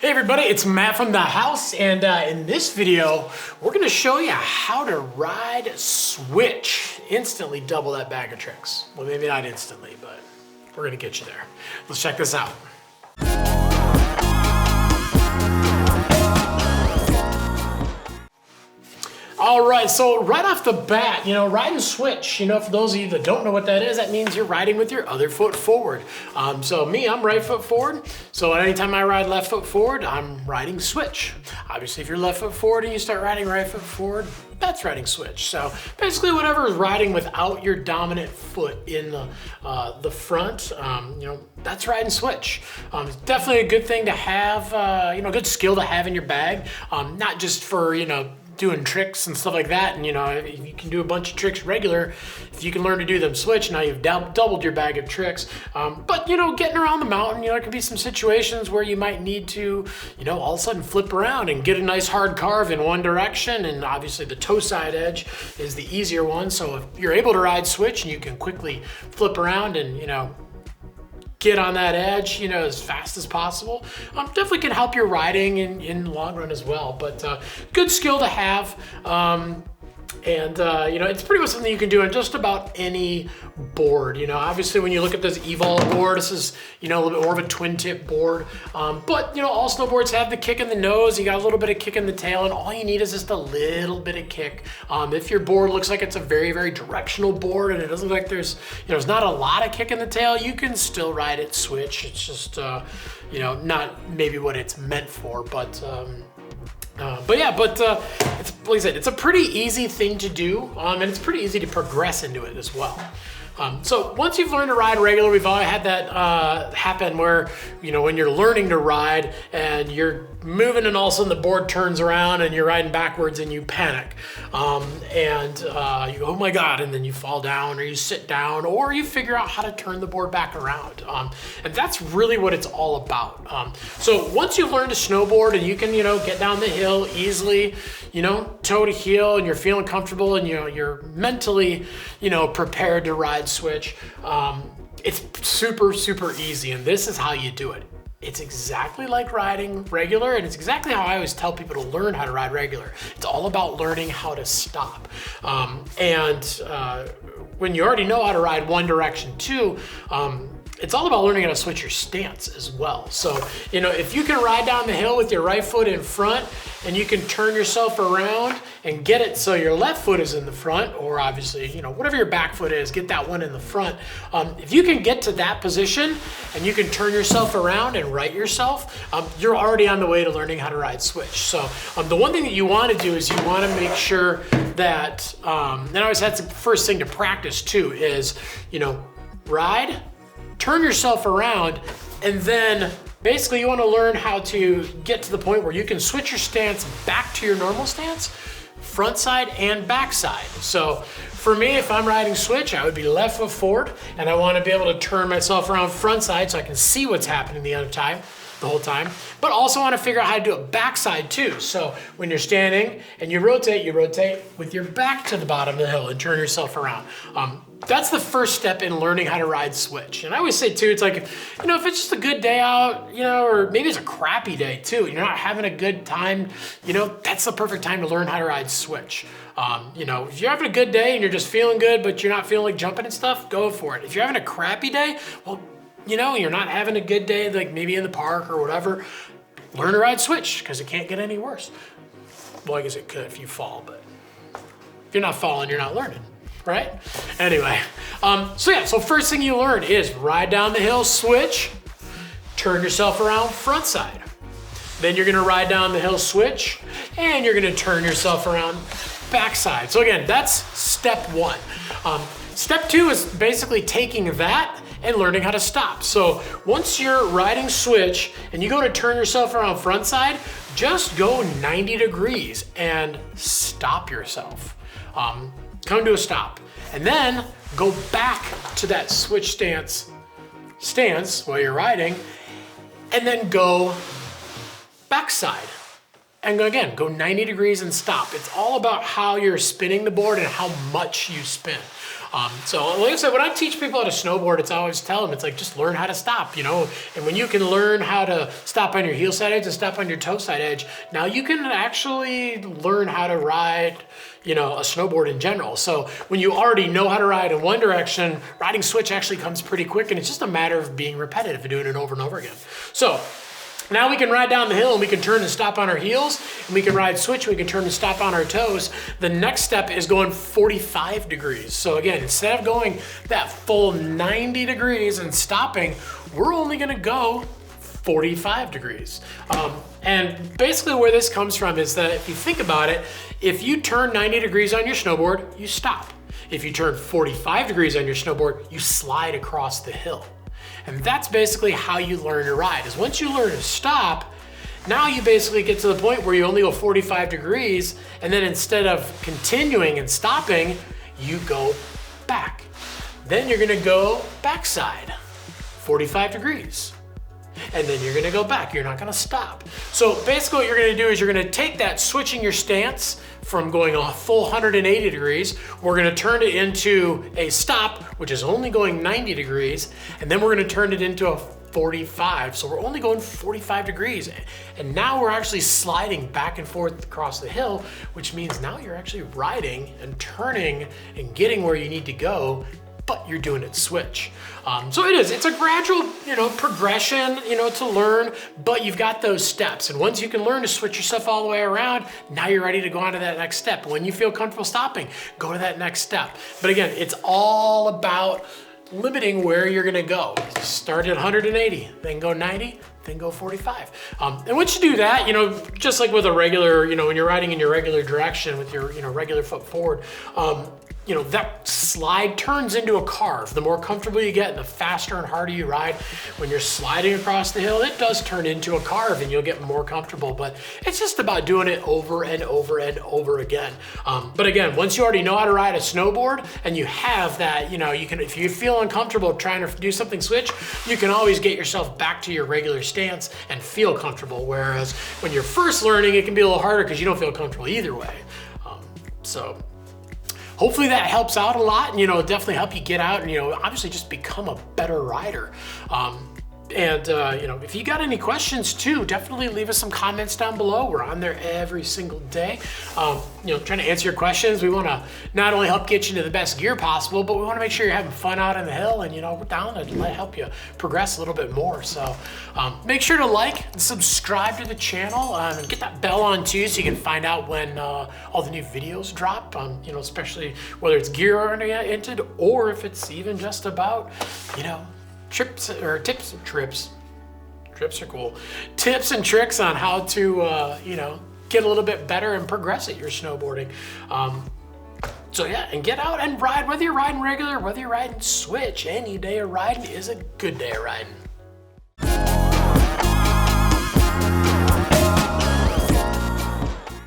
Hey everybody, it's Matt from the house, and in this video, we're gonna show you how to ride switch. Instantly double that bag of tricks. Well, maybe not instantly, but we're gonna get you there. Let's check this out. All right, so right off the bat, riding switch, for those of you that don't know what that is, that means you're riding with your other foot forward. So me, I'm right foot forward. So anytime I ride left foot forward, I'm riding switch. Obviously, if you're left foot forward and you start riding right foot forward, that's riding switch. So basically whatever is riding without your dominant foot in the front, that's riding switch. It's definitely a good thing to have, good skill to have in your bag, not just for, doing tricks and stuff like that. And if you can do a bunch of tricks regular, if you can learn to do them switch, now you've doubled your bag of tricks. But getting around the mountain, there could be some situations where you might need to, all of a sudden flip around and get a nice hard carve in one direction. And obviously the toe side edge is the easier one. So if you're able to ride switch and you can quickly flip around and, get on that edge, as fast as possible. Definitely can help your riding in the long run as well, but good skill to have. It's pretty much something you can do on just about any board. Obviously when you look at this eVol board, this is, a little bit more of a twin tip board. But all snowboards have the kick in the nose, you got a little bit of kick in the tail, and all you need is just a little bit of kick. If your board looks like it's a very, very directional board and it doesn't look like there's not a lot of kick in the tail, you can still ride it switch. It's just, not maybe what it's meant for, but it's, like I said, it's a pretty easy thing to do, and it's pretty easy to progress into it as well. So once you've learned to ride regular, we've all had that happen where, when you're learning to ride and you're moving and all of a sudden the board turns around and you're riding backwards and you panic. You go, oh my God, and then you fall down or you sit down or you figure out how to turn the board back around. And that's really what it's all about. So once you've learned to snowboard and you can, get down the hill easily, toe to heel, and you're feeling comfortable and, you're mentally, prepared to ride switch, it's super, super easy. And this is how you do it. It's exactly like riding regular, and it's exactly how I always tell people to learn how to ride regular. It's all about learning how to stop. When you already know how to ride one direction too, it's all about learning how to switch your stance as well. So, if you can ride down the hill with your right foot in front and you can turn yourself around and get it so your left foot is in the front, or obviously, whatever your back foot is, get that one in the front. If you can get to that position and you can turn yourself around and right yourself, you're already on the way to learning how to ride switch. So the one thing that you want to do is you want to make sure that, and I always that's the first thing to practice too, is, ride, turn yourself around, and then basically you want to learn how to get to the point where you can switch your stance back to your normal stance, front side and back side. So for me, if I'm riding switch, I would be left foot forward, and I want to be able to turn myself around front side so I can see what's happening the whole time, but also want to figure out how to do it backside too. So when you're standing and you rotate with your back to the bottom of the hill and turn yourself around. That's the first step in learning how to ride switch. And I always say too, it's like, if it's just a good day out, or maybe it's a crappy day too, you're not having a good time, that's the perfect time to learn how to ride switch. If you're having a good day and you're just feeling good, but you're not feeling like jumping and stuff, go for it. If you're having a crappy day, well, you're not having a good day, like maybe in the park or whatever, learn to ride switch, because it can't get any worse. Well, I guess it could if you fall, but if you're not falling, you're not learning, right? Anyway, so first thing you learn is ride down the hill, switch, turn yourself around front side. Then you're gonna ride down the hill, switch, and you're gonna turn yourself around back side. So again, that's step one. Step two is basically taking that and learning how to stop. So once you're riding switch and you go to turn yourself around front side, just go 90 degrees and stop yourself. Come to a stop. And then go back to that switch stance while you're riding, and then go backside. And again, go 90 degrees and stop. It's all about how you're spinning the board and how much you spin. So like I said, when I teach people how to snowboard, it's always tell them, it's like, just learn how to stop, you know? And when you can learn how to stop on your heel side edge and stop on your toe side edge, now you can actually learn how to ride, you know, a snowboard in general. So when you already know how to ride in one direction, riding switch actually comes pretty quick, and it's just a matter of being repetitive and doing it over and over again. So now we can ride down the hill and we can turn and stop on our heels, and we can ride switch, we can turn and stop on our toes. The next step is going 45 degrees. So again, instead of going that full 90 degrees and stopping, we're only gonna go 45 degrees. And basically where this comes from is that if you think about it, if you turn 90 degrees on your snowboard, you stop. If you turn 45 degrees on your snowboard, you slide across the hill. And that's basically how you learn to ride, is once you learn to stop, now you basically get to the point where you only go 45 degrees, and then instead of continuing and stopping, you go back. Then you're gonna go backside, 45 degrees. And then you're gonna go back, you're not gonna stop. So basically what you're gonna do is you're gonna take that, switching your stance from going a full 180 degrees, we're gonna turn it into a stop, which is only going 90 degrees, and then we're gonna turn it into a 45. So we're only going 45 degrees. And now we're actually sliding back and forth across the hill, which means now you're actually riding and turning and getting where you need to go, but you're doing it switch. So it's a gradual, you know, progression, you know, to learn, but you've got those steps. And once you can learn to switch yourself all the way around, now you're ready to go on to that next step. When you feel comfortable stopping, go to that next step. But again, it's all about limiting where you're gonna go. Start at 180, then go 90, then go 45. And once you do that, you know, just like with a regular, you know, when you're riding in your regular direction with your, you know, regular foot forward, you know, that slide turns into a carve. The more comfortable you get and the faster and harder you ride, when you're sliding across the hill, it does turn into a carve and you'll get more comfortable, but it's just about doing it over and over and over again. But again, once you already know how to ride a snowboard and you have that, you know, you can, if you feel uncomfortable trying to do something switch, you can always get yourself back to your regular stance and feel comfortable. Whereas when you're first learning, it can be a little harder because you don't feel comfortable either way. So hopefully that helps out a lot, and, you know, definitely help you get out and, you know, obviously just become a better rider. You know, if you got any questions too, definitely leave us some comments down below. We're on there every single day, you know, trying to answer your questions. We want to not only help get you into the best gear possible, but we want to make sure you're having fun out on the hill, and, you know, we're down to help you progress a little bit more. So make sure to like and subscribe to the channel, and get that bell on too, so you can find out when all the new videos drop, you know, especially whether it's gear oriented or if it's even just about, you know, trips or tips and trips. Trips are cool. Tips and tricks on how to, you know, get a little bit better and progress at your snowboarding. So yeah, and get out and ride, whether you're riding regular, whether you're riding switch, any day of riding is a good day of riding.